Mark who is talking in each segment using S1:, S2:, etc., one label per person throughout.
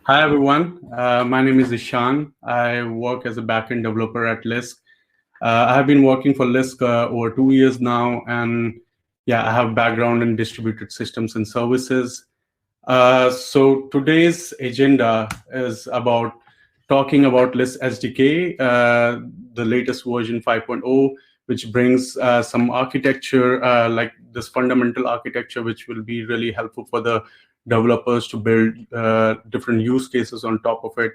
S1: Hi, everyone. My name is Ishan. I work as a backend developer at Lisk. I have been working for Lisk over 2 years now, and yeah, I have background in distributed systems and services. So today's agenda is about talking about Lisk SDK, the latest version 5.0, which brings some architecture, like this fundamental architecture, which will be really helpful for the developers to build different use cases on top of it.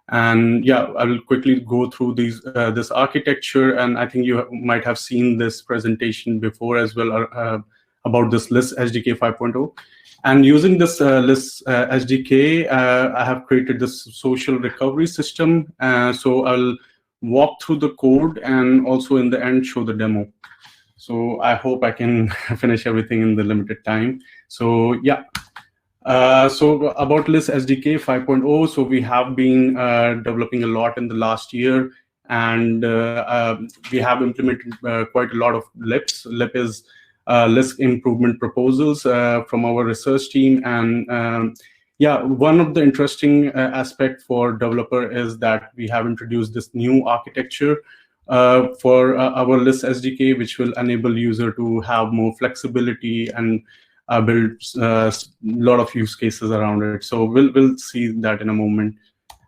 S1: And yeah, I will quickly go through this architecture, and I think you might have seen this presentation before as well about this Lisk SDK 5.0. And using this Lisk SDK, I have created this social recovery system. So I'll walk through the code and also in the end show the demo. So I hope I can finish everything in the limited time. So yeah. So about Lisk SDK 5.0, so we have been developing a lot in the last year, and we have implemented quite a lot of LIPs. LIP is Lisk improvement proposals from our research team. And yeah, one of the interesting aspect for developer is that we have introduced this new architecture for our Lisk SDK, which will enable user to have more flexibility and build a lot of use cases around it. So we'll see that in a moment.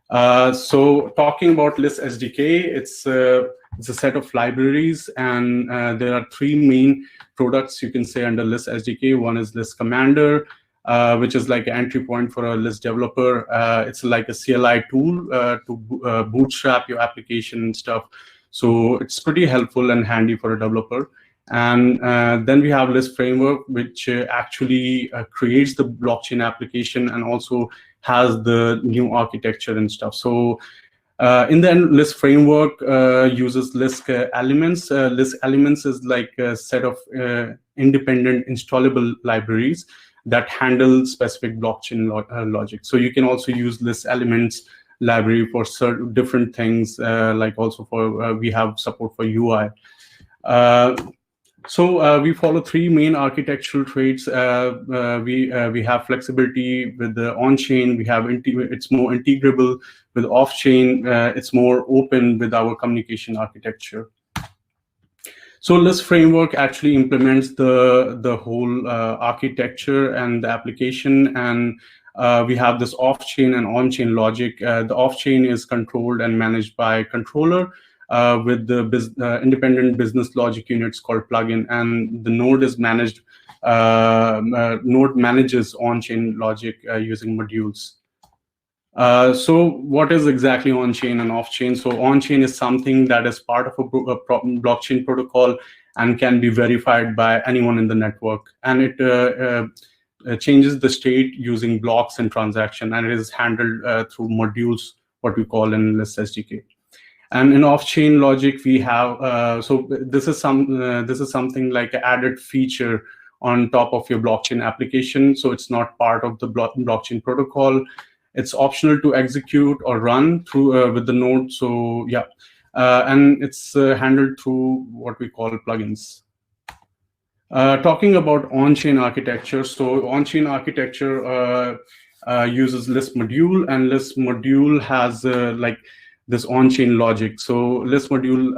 S1: So talking about Lisk SDK, it's a set of libraries, and there are three main products you can say under Lisk SDK. One is Lisk Commander, which is like an entry point for a Lisk developer. It's like a CLI tool to bootstrap your application and stuff. So it's pretty helpful and handy for a developer. And then we have Lisk Framework, which actually creates the blockchain application and also has the new architecture and stuff. So in the end, Lisk Framework uses Lisk Elements. Lisk Elements is like a set of independent installable libraries that handle specific blockchain logic. So you can also use Lisk Elements library for certain different things, like also for we have support for UI. So we follow three main architectural traits. We have flexibility with the on-chain. We have it's more integrable. With off-chain, it's more open with our communication architecture. So Lisk Framework actually implements the whole architecture and the application, and we have this off-chain and on-chain logic. The off-chain is controlled and managed by controller, with the independent business logic units called plugin, and the node is managed. Node manages on-chain logic using modules. So what is exactly on-chain and off-chain? So on-chain is something that is part of a blockchain protocol and can be verified by anyone in the network, and it changes the state using blocks and transaction, and it is handled through modules, what we call in Lisk SDK. And in off-chain logic, we have so this is something like an added feature on top of your blockchain application. So it's not part of the blockchain protocol. It's optional to execute or run through with the node. So yeah, and it's handled through what we call plugins. Talking about on-chain architecture, so on-chain architecture uses Lisk module, and Lisk module has like this on-chain logic. So Lisk module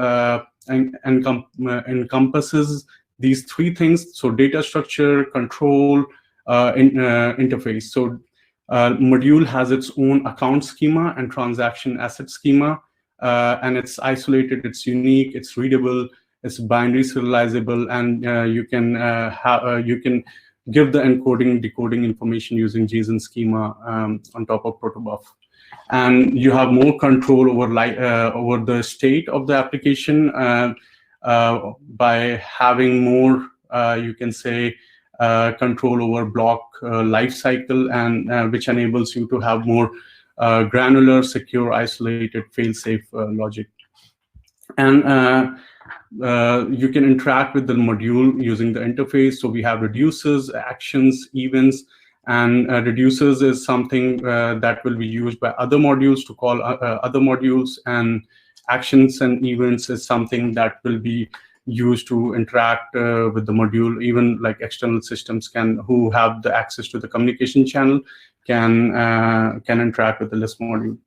S1: encompasses these three things. So data structure, control, interface. So module has its own account schema and transaction asset schema, and it's isolated, it's unique, it's readable, it's binary serializable, and you can give the encoding, decoding information using JSON schema on top of protobuf. And you have more control over the state of the application by having more, you can say, control over block life cycle, and which enables you to have more granular, secure, isolated, fail-safe logic. And you can interact with the module using the interface. So we have reducers, actions, events. And reducers is something that will be used by other modules to call other modules, and actions and events is something that will be used to interact with the module. Even like external systems who have the access to the communication channel can interact with the Lisk module.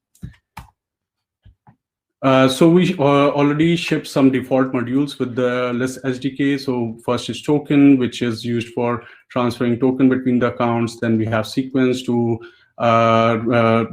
S1: So we already shipped some default modules with the Lisk SDK. So first is token, which is used for transferring token between the accounts. Then we have sequence to handle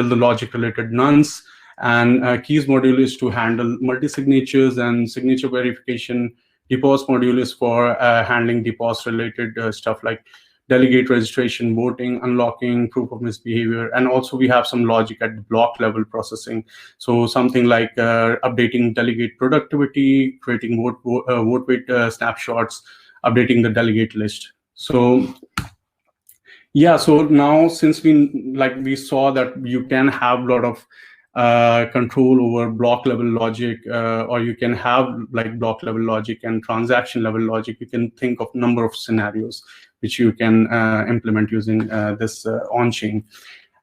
S1: the logic-related nonce. And keys module is to handle multi-signatures and signature verification. Depos module is for handling depos-related stuff like delegate registration, voting, unlocking, proof of misbehavior. And also we have some logic at the block level processing. So something like updating delegate productivity, creating vote weight snapshots, updating the delegate list. So yeah, so now since we saw that you can have a lot of control over block level logic, or you can have like block level logic and transaction level logic, you can think of number of scenarios which you can implement using this on-chain.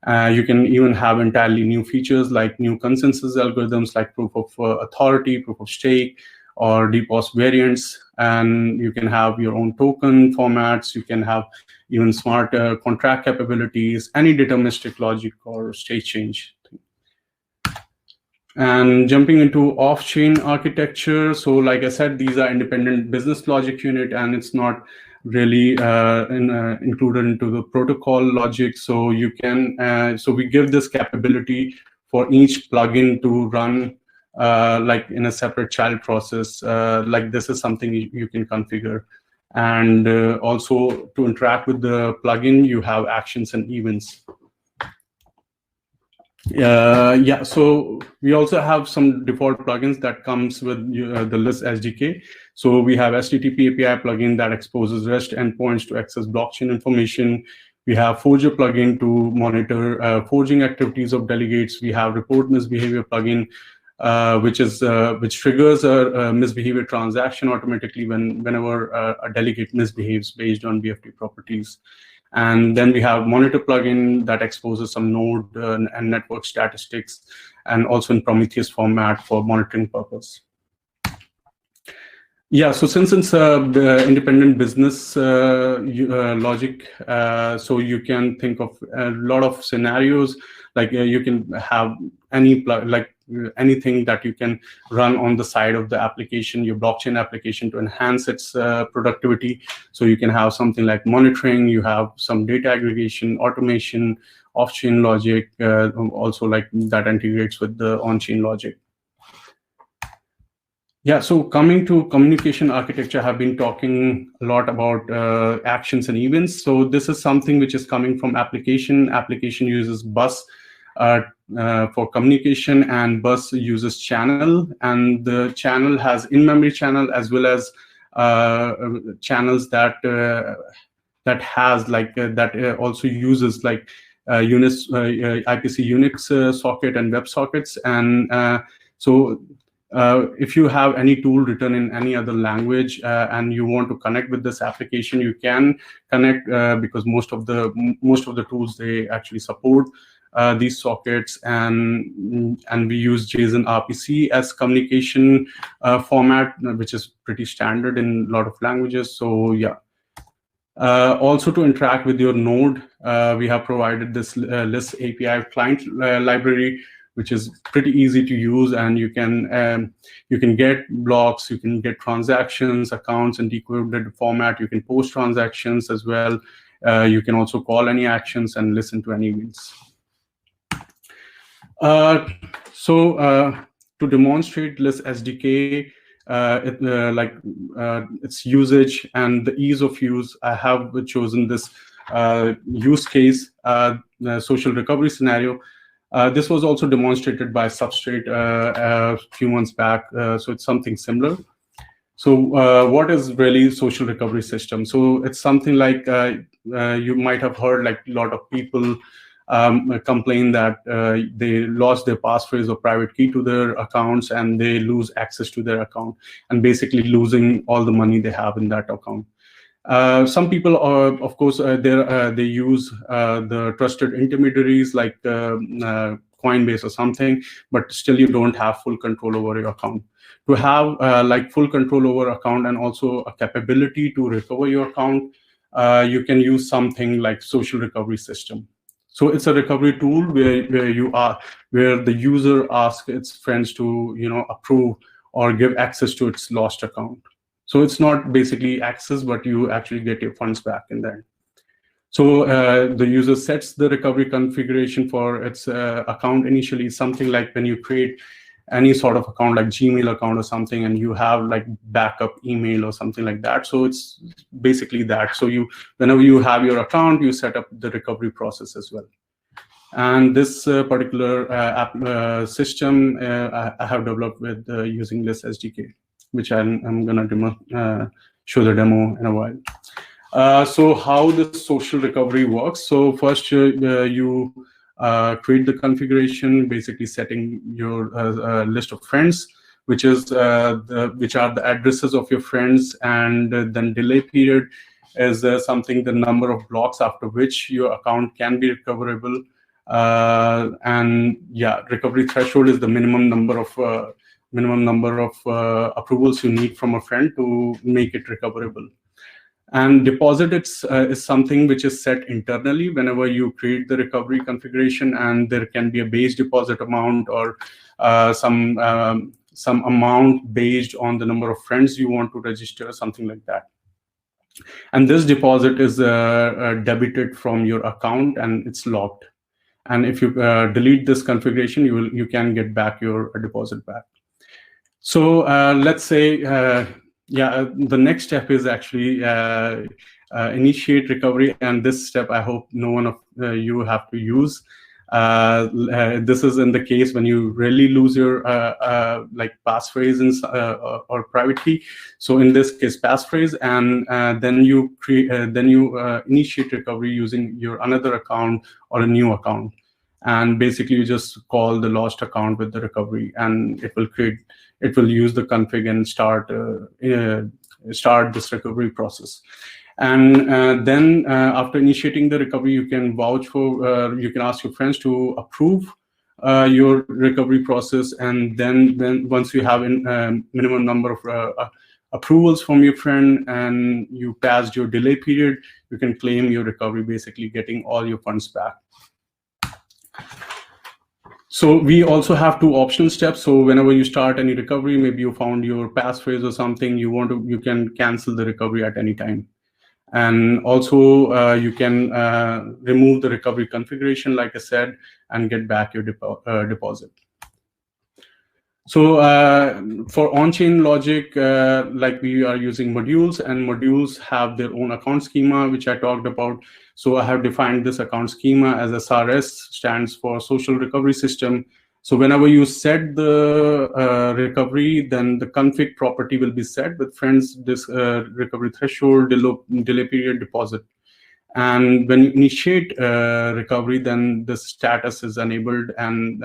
S1: You can even have entirely new features like new consensus algorithms like proof of authority, proof of stake, or DPoS variants. And you can have your own token formats. You can have even smart contract capabilities, any deterministic logic or state change. And jumping into off-chain architecture. So like I said, these are independent business logic unit, and it's not really included into the protocol logic. So you can, so we give this capability for each plugin to run like in a separate child process. Like this is something you can configure. And also to interact with the plugin, you have actions and events. Yeah, so we also have some default plugins that comes with the Lisk SDK. So we have HTTP API plugin that exposes REST endpoints to access blockchain information. We have Forger plugin to monitor forging activities of delegates. We have report misbehavior plugin, which triggers a misbehavior transaction automatically whenever a delegate misbehaves based on BFT properties. And then we have monitor plugin that exposes some node and network statistics, and also in Prometheus format for monitoring purpose. Yeah, so since it's the independent business logic, so you can think of a lot of scenarios. Like you can have anything that you can run on the side of the application, your blockchain application, to enhance its productivity. So you can have something like monitoring, you have some data aggregation, automation, off-chain logic, also like that integrates with the on-chain logic. Yeah, so coming to communication architecture, I have been talking a lot about actions and events. So this is something which is coming from application. Application uses bus for communication, and bus uses channel. And the channel has in-memory channel as well as channels that has like that also uses like Unix, IPC Unix socket and web sockets. And so if you have any tool written in any other language and you want to connect with this application, you can connect because most of the tools, they actually support these sockets, and we use JSON RPC as communication format, which is pretty standard in a lot of languages. So yeah. Also to interact with your node, we have provided this Lisk API client library, which is pretty easy to use, and you can get blocks, you can get transactions, accounts in decoded format, you can post transactions as well. You can also call any actions and listen to any events. To demonstrate Lisk SDK, its usage and the ease of use, I have chosen this use case, social recovery scenario. This was also demonstrated by Substrate a few months back, so it's something similar. So what is really social recovery system? So it's something like you might have heard, like a lot of people complain that they lost their passphrase or private key to their accounts, and they lose access to their account, and basically losing all the money they have in that account. Some people are, of course, they use the trusted intermediaries like Coinbase or something, but still you don't have full control over your account. To have like full control over account and also a capability to recover your account, you can use something like social recovery system. So it's a recovery tool where the user asks its friends to approve or give access to its lost account. So it's not basically access, but you actually get your funds back in there. So the user sets the recovery configuration for its account initially. Something like when you create any sort of account like Gmail account or something, and you have like backup email or something like that. So it's basically that. So whenever you have your account, you set up the recovery process as well. And this particular system I have developed with using Lisk SDK, which I'm going to show the demo in a while. So how the social recovery works. So first you create the configuration, basically setting your list of friends, which are the addresses of your friends, and then delay period is something, the number of blocks after which your account can be recoverable. And yeah, recovery threshold is the minimum number of approvals you need from a friend to make it recoverable. And deposit is something which is set internally whenever you create the recovery configuration, and there can be a base deposit amount or some amount based on the number of friends you want to register, something like that. And this deposit is debited from your account and it's locked. And if you delete this configuration, you can get back your deposit back. So let's say, the next step is actually initiate recovery. And this step, I hope no one of you have to use. This is in the case when you really lose your like passphrase or private key. So in this case, passphrase, and then you initiate recovery using your another account or a new account. And basically, you just call the lost account with the recovery, and it will use the config and start this recovery process. And then after initiating the recovery, you can vouch for, you can ask your friends to approve your recovery process. And then once you have a minimum number of approvals from your friend and you passed your delay period, you can claim your recovery, basically getting all your funds back. So we also have two optional steps. So whenever you start any recovery, maybe you found your passphrase or something, you can cancel the recovery at any time. And also you can remove the recovery configuration, like I said, and get back your deposit. So for on-chain logic, like we are using modules, and modules have their own account schema, which I talked about. So I have defined this account schema as SRS, stands for Social Recovery System. So whenever you set the recovery, then the config property will be set with friends, this recovery threshold, delay period, deposit. And when you initiate recovery, then the status is enabled, and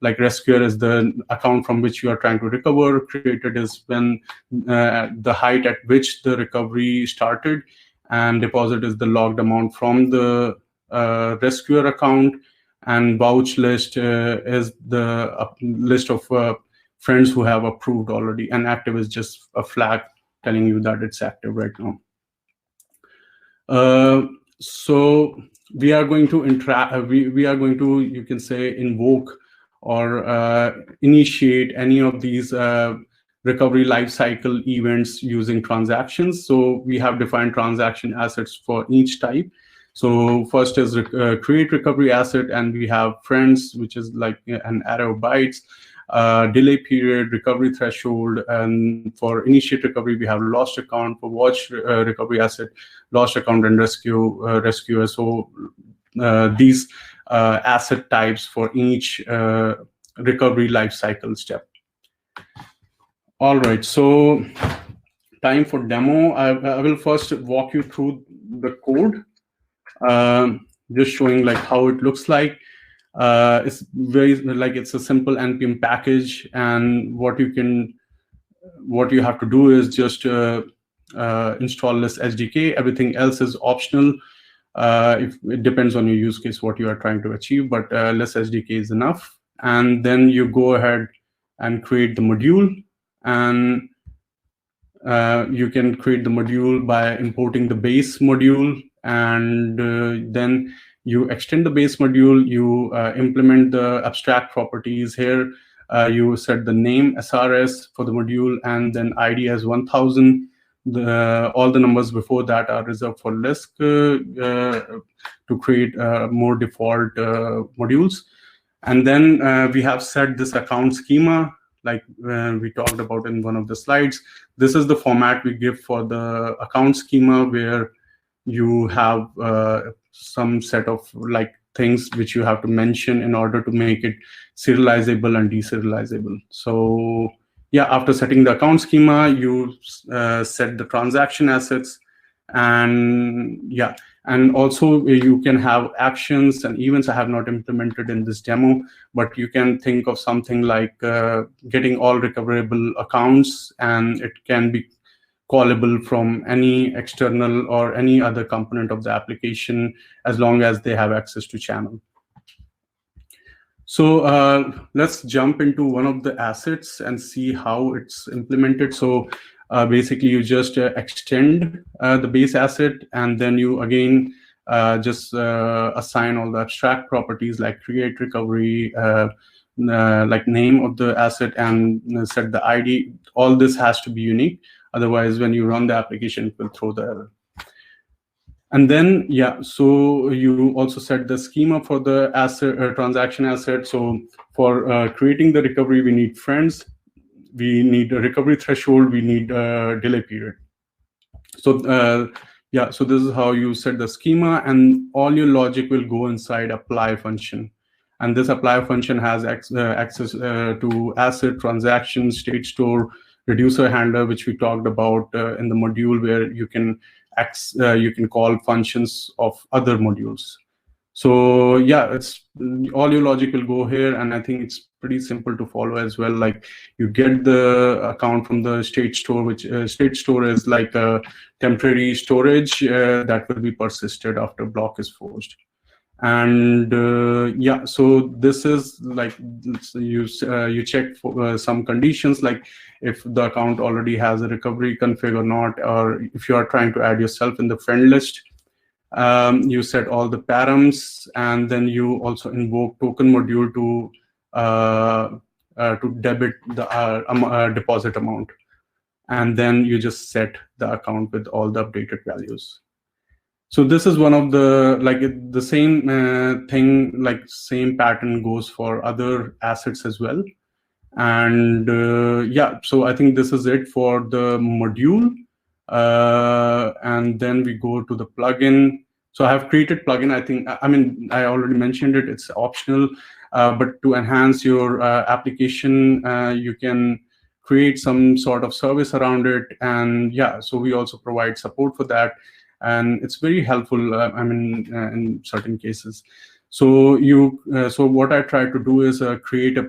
S1: like rescuer is the account from which you are trying to recover. Created is when the height at which the recovery started, and deposit is the logged amount from the rescuer account. And vouch list is the list of friends who have approved already, and active is just a flag telling you that it's active right now. So we are going to we are going to, you can say, invoke or initiate any of these recovery lifecycle events using transactions. So we have defined transaction assets for each type. So first is create recovery asset, and we have friends, which is like an array of bytes. Delay period, recovery threshold, and for initiate recovery, we have lost account. For watch recovery asset, lost account, and rescuer. So these asset types for each recovery lifecycle step. All right, so time for demo. I will first walk you through the code, just showing like how it looks like. It's very like it's a simple npm package, and what you have to do is just install this SDK. Everything else is optional. If it depends on your use case, what you are trying to achieve, but Lisk SDK is enough. And then you go ahead and create the module, and you can create the module by importing the base module, and then you extend the base module, you implement the abstract properties here. You set the name SRS for the module, and then ID as 1000. All the numbers before that are reserved for Lisk to create more default modules. And then we have set this account schema, like we talked about in one of the slides. This is the format we give for the account schema, where you have some set of like things which you have to mention in order to make it serializable and deserializable. So yeah, after setting the account schema, you set the transaction assets, and yeah, and also you can have actions and events. I have not implemented in this demo, but you can think of something like getting all recoverable accounts, and it can be callable from any external or any other component of the application, as long as they have access to channel. So let's jump into one of the assets and see how it's implemented. So basically, you just extend the base asset, and then you again just assign all the abstract properties like create recovery, like name of the asset, and set the ID. All this has to be unique. Otherwise, when you run the application, it will throw the error. And then, yeah, so you also set the schema for the asset, transaction asset. So for creating the recovery, we need friends, we need a recovery threshold, we need a delay period. So yeah, so this is how you set the schema, and all your logic will go inside apply function. And this apply function has access to asset, transaction, state store, reducer handler, which we talked about in the module, where you can call functions of other modules. So yeah, it's all your logic will go here, and I think it's pretty simple to follow as well. Like you get the account from the state store, which state store is like a temporary storage that will be persisted after block is forced. And yeah, so this is like you check for some conditions, like if the account already has a recovery config or not, or if you are trying to add yourself in the friend list. You set all the params, and then you also invoke token module to debit the deposit amount, and then you just set the account with all the updated values. So this is one of the the same thing, like same pattern goes for other assets as well. And yeah, so I think this is it for the module. And then we go to the plugin. So I have created plugin. I mean, I already mentioned it. It's optional, but to enhance your application, you can create some sort of service around it. And yeah, so we also provide support for that, and it's very helpful. I mean, in certain cases. So so what I try to do is create a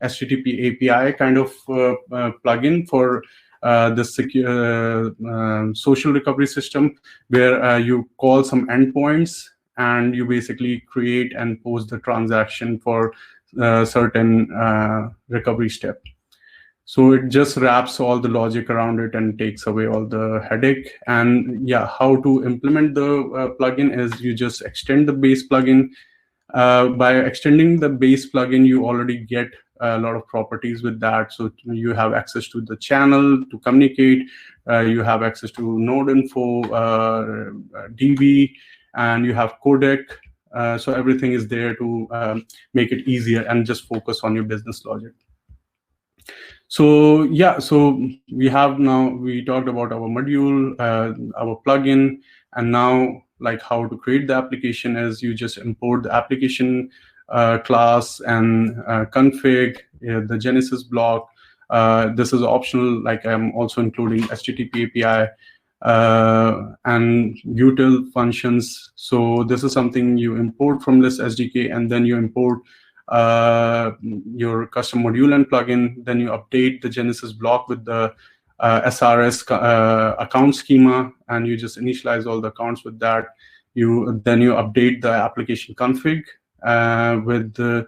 S1: HTTP API kind of plugin for the secure social recovery system, where you call some endpoints, and you basically create and post the transaction for certain recovery step. So it just wraps all the logic around it and takes away all the headache. And yeah, how to implement the plugin is you just extend the base plugin. By extending the base plugin, you already get a lot of properties with that. So you have access to the channel to communicate, you have access to node info, DB, and you have codec. So everything is there to make it easier and just focus on your business logic. So yeah, so we talked about our module, our plugin, and now like how to create the application is you just import the application class and config the Genesis block. This is optional. Like I'm also including HTTP API and util functions. So this is something you import from Lisk SDK, and then you import your custom module and plugin. Then you update the Genesis block with the SRS account schema, and you just initialize all the accounts with that. then you update the application config with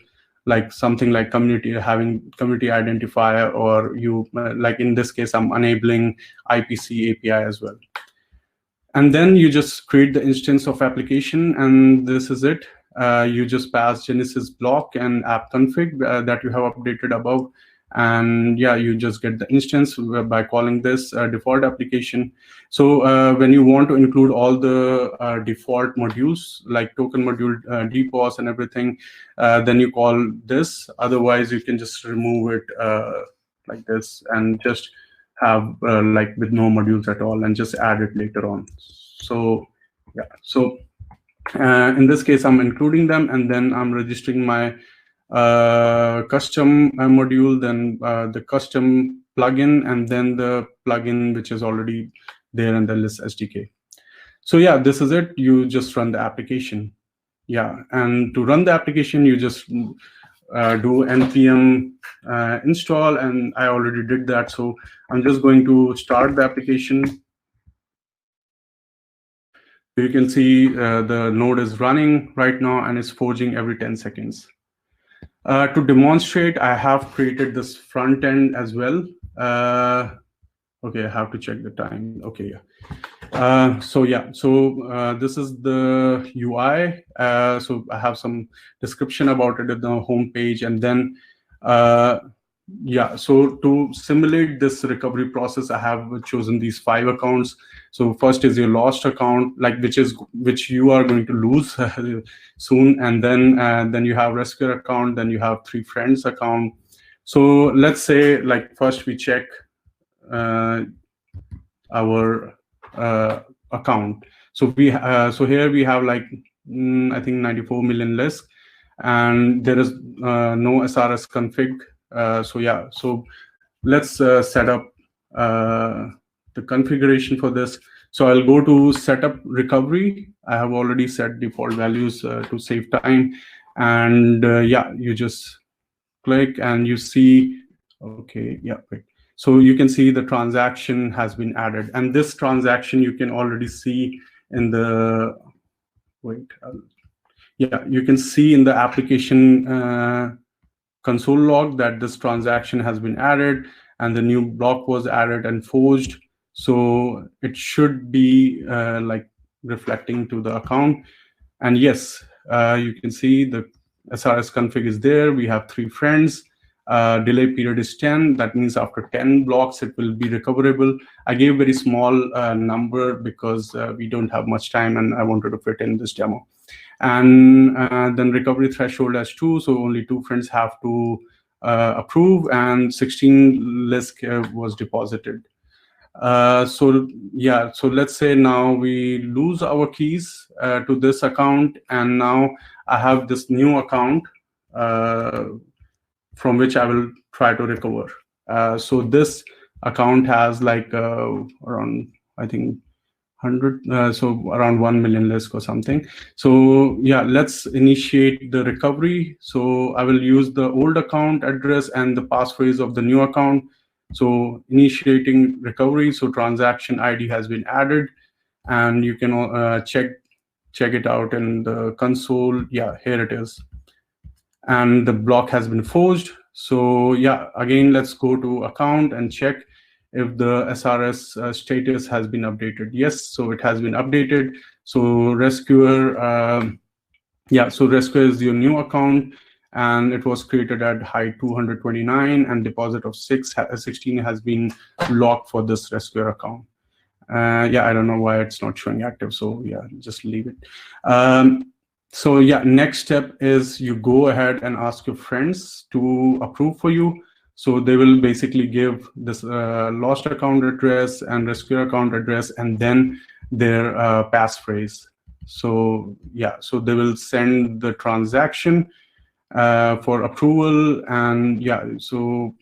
S1: like something like having community identifier, or you like in this case I'm enabling IPC API as well. And then you just create the instance of application, and this is it. You just pass Genesis block and app config that you have updated above, and yeah, you just get the instance by calling this default application. So when you want to include all the default modules like token module, DPoS and everything, then you call this. Otherwise, you can just remove it like this and just have like with no modules at all, and just add it later on. So yeah, so in this case I'm including them, and then I'm registering my custom module, then the custom plugin, and then the plugin which is already there in the Lisk SDK. So yeah, this is it. You just run the application. Yeah, and to run the application, you just do npm install, and I already did that. So I'm just going to start the application. You can see the node is running right now and it's forging every 10 seconds. To demonstrate, I have created this front end as well. Okay, I have to check the time. Okay, yeah. So this is the UI. So I have some description about it at the home page, and then yeah, so to simulate this recovery process, I have chosen these 5 accounts. So first is your lost account, like which you are going to lose soon, and then you have rescuer account, then you have 3 friends account. So let's say like first we check our account. So here we have like I think 94 million Lisk, and there is no SRS config. So yeah, so let's set up the configuration for this. So I'll go to setup recovery. I have already set default values to save time, and yeah, you just click and you see, okay, yeah, great. So you can see the transaction has been added, and this transaction you can already see in the, yeah, you can see in the application console log that this transaction has been added and the new block was added and forged. So it should be like reflecting to the account. And yes, you can see the SRS config is there. We have 3 friends. Delay period is 10. That means after 10 blocks, it will be recoverable. I gave very small number because we don't have much time and I wanted to fit in this demo. And then recovery threshold as 2, so only 2 friends have to approve, and 16 Lisk was deposited. So yeah, so let's say now we lose our keys to this account, and now I have this new account from which I will try to recover. So this account has like around, I think, 100, so around 1 million Lisk or something. So yeah, let's initiate the recovery. So I will use the old account address and the passphrase of the new account. So initiating recovery. So transaction ID has been added, and you can check it out in the console. Yeah, here it is. And the block has been forged. So yeah, again, let's go to account and check if the SRS status has been updated. Yes, so it has been updated. So rescuer, yeah, so rescuer is your new account, and it was created at height 229, and deposit of 16 has been locked for this rescuer account. Yeah, I don't know why it's not showing active. So yeah, just leave it. So yeah, next step is you go ahead and ask your friends to approve for you. So they will basically give this lost account address and rescue account address, and then their passphrase. So yeah, so they will send the transaction for approval, and yeah, so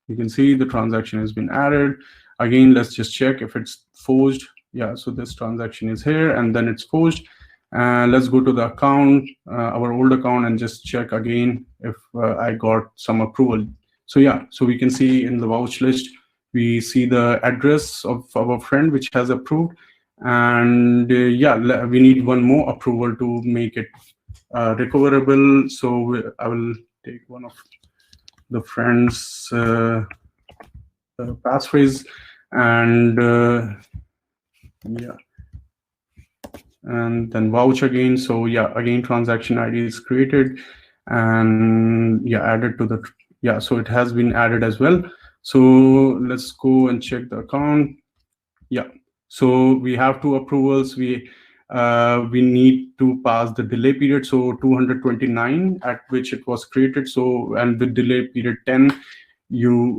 S1: you can see the transaction has been added. Again, let's just check if it's forged. Yeah, so this transaction is here, and then it's forged. Let's go to the account, our old account, and just check again if I got some approval. So yeah, so we can see in the vouch list, we see the address of our friend which has approved, And yeah, we need one more approval to make it recoverable. So I will take one of the friend's passphrase, and yeah, and then vouch again. So yeah, again transaction ID is created, and yeah, added to the, yeah, so it has been added as well. So let's go and check the account. Yeah, so we have two approvals. We need to pass the delay period, so 229 at which it was created. So, and with delay period 10, you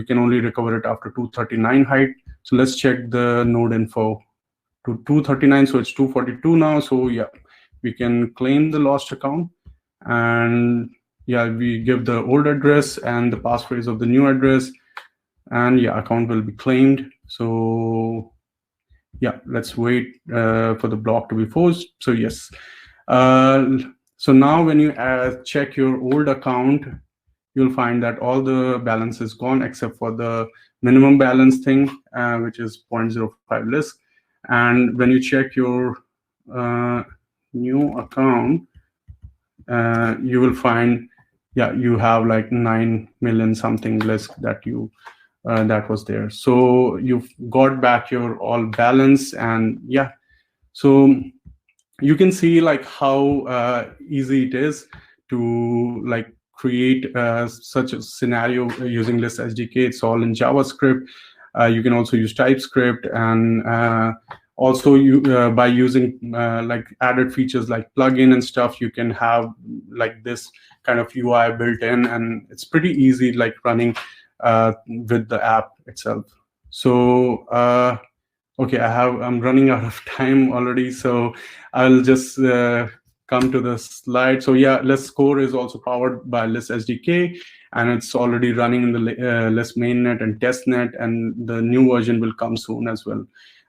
S1: can only recover it after 239 height. So let's check the node info to 239. So it's 242 now. So yeah, we can claim the lost account, and yeah, we give the old address and the passphrase of the new address, and yeah, account will be claimed. So yeah, let's wait for the block to be forced. So yes, so now when you check your old account, you'll find that all the balance is gone except for the minimum balance thing, which is 0.05 Lisk. And when you check your new account, you will find, yeah, you have like 9 million something Lisk that you that was there. So you've got back your all balance, and yeah, so you can see like how easy it is to like create such a scenario using Lisk SDK. It's all in JavaScript. You can also use TypeScript, and also you by using like added features like plugin and stuff, you can have like this kind of UI built in, and it's pretty easy like running with the app itself. So okay, I'm running out of time already, so I'll just come to the slide. So yeah, Lisk Core is also powered by Lisk SDK, and it's already running in the Lisk mainnet and testnet, and the new version will come soon as well.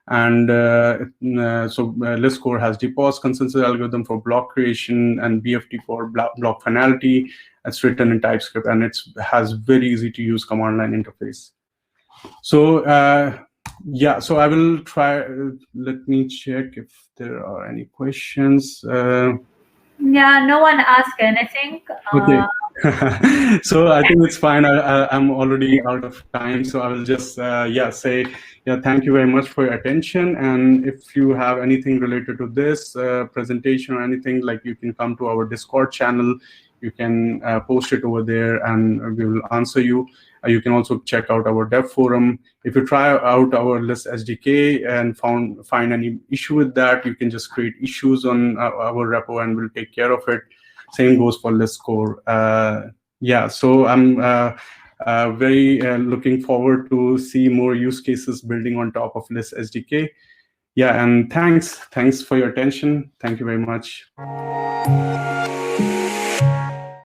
S1: And so Lisk Core has DPoS consensus algorithm for block creation and BFT for block finality. It's written in TypeScript, and it has very easy to use command line interface. So yeah, so I will try. Let me check if there are any questions.
S2: Yeah, no one asked anything.
S1: Okay. So I think it's fine. I'm already out of time, so I will just yeah say, yeah, thank you very much for your attention. And if you have anything related to this presentation or anything, like, you can come to our Discord channel. You can post it over there, and we will answer you. You can also check out our dev forum. If you try out our Lisk SDK and find any issue with that, you can just create issues on our repo, and we'll take care of it. Same goes for Lisk Core. Yeah, so I'm very looking forward to see more use cases building on top of Lisk SDK. Yeah, and thanks for your attention. Thank you very much.